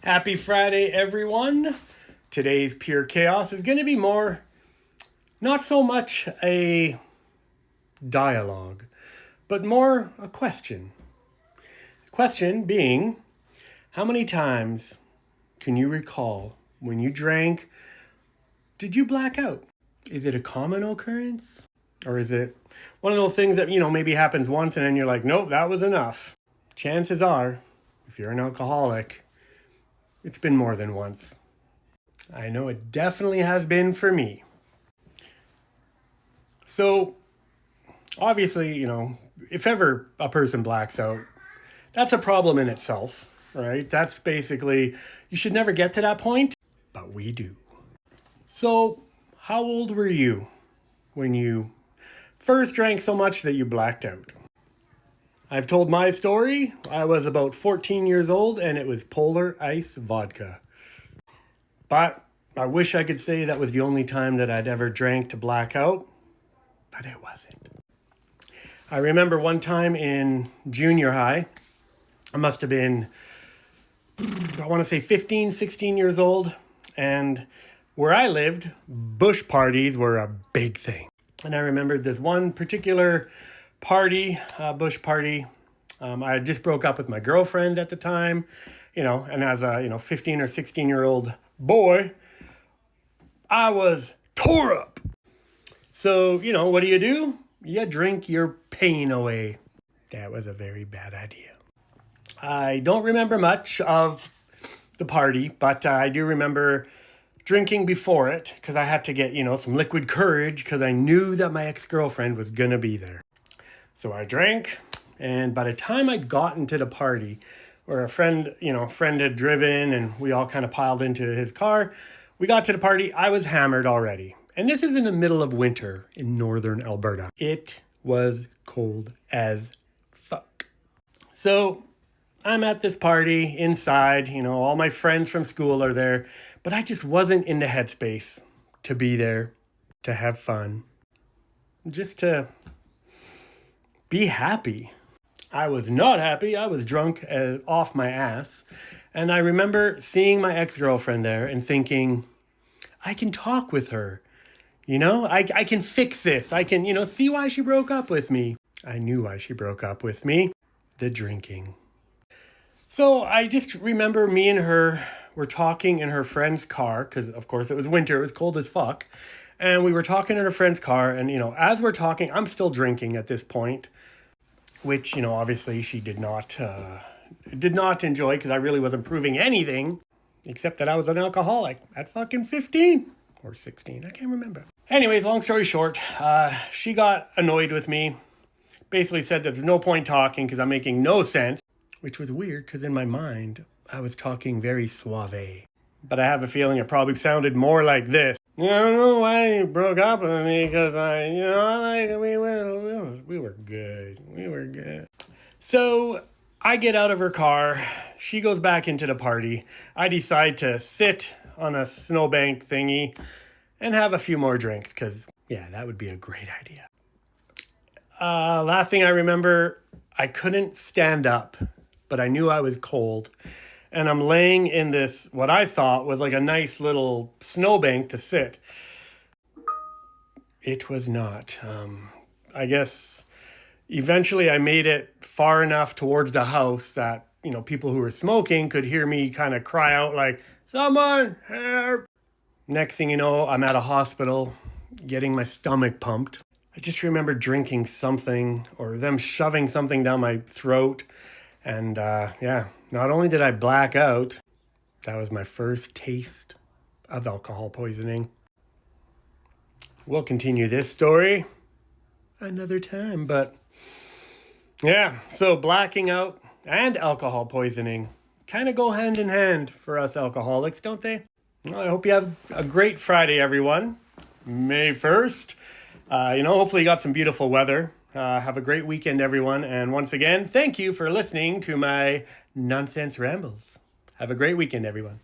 Happy Friday, everyone. Today's Pure Chaos is going to be not so much a dialogue, but more a question. The question being, how many times can you recall when you drank, did you black out? Is it a common occurrence? Or is it one of those things that, maybe happens once and then you're like, nope, that was enough? Chances are, if you're an alcoholic, it's been more than once. I know it definitely has been for me. So, obviously, if ever a person blacks out, that's a problem in itself, right? That's basically, you should never get to that point, but we do. So, how old were you when you first drank so much that you blacked out? I've told my story. I was about 14 years old and it was polar ice vodka. But I wish I could say that was the only time that I'd ever drank to black out, but it wasn't. I remember one time in junior high, I must have been, I want to say 15, 16 years old. And where I lived, bush parties were a big thing. And I remembered this one particular party, bush party. I had just broke up with my girlfriend at the time, and as a, 15 or 16-year-old boy, I was tore up. So, what do? You drink your pain away. That was a very bad idea. I don't remember much of the party, but I do remember drinking before it because I had to get, some liquid courage because I knew that my ex-girlfriend was going to be there. So I drank, and by the time I'd gotten to the party, where a friend had driven and we all kind of piled into his car, we got to the party, I was hammered already. And this is in the middle of winter in northern Alberta. It was cold as fuck. So I'm at this party inside, all my friends from school are there, but I just wasn't in the headspace to be there, to have fun, just to be happy. I was not happy. I was drunk off my ass. And I remember seeing my ex-girlfriend there and thinking, I can talk with her. I can fix this. I can, see why she broke up with me. I knew why she broke up with me. The drinking. So I just remember me and her were talking in her friend's car, because of course it was winter, it was cold as fuck. And we were talking in her friend's car, and as we're talking, I'm still drinking at this point, which, obviously she did not enjoy, because I really wasn't proving anything, except that I was an alcoholic at fucking 15 or 16, I can't remember. Anyways, long story short, she got annoyed with me, basically said there's no point talking because I'm making no sense, which was weird because in my mind, I was talking very suave. But I have a feeling it probably sounded more like this. I don't know why you broke up with me, because we were good. We were good. So I get out of her car. She goes back into the party. I decide to sit on a snowbank thingy and have a few more drinks, because, that would be a great idea. Last thing I remember, I couldn't stand up, but I knew I was cold. And I'm laying in this, what I thought was like a nice little snowbank to sit. It was not. I guess eventually I made it far enough towards the house that, people who were smoking could hear me kind of cry out like, someone help. Next thing you know, I'm at a hospital getting my stomach pumped. I just remember drinking something or them shoving something down my throat. And not only did I black out, that was my first taste of alcohol poisoning. We'll continue this story another time, but so blacking out and alcohol poisoning kind of go hand in hand for us alcoholics, don't they? Well, I hope you have a great Friday, everyone. May 1st. Hopefully you got some beautiful weather. Have a great weekend, everyone. And once again, thank you for listening to my nonsense rambles. Have a great weekend, everyone.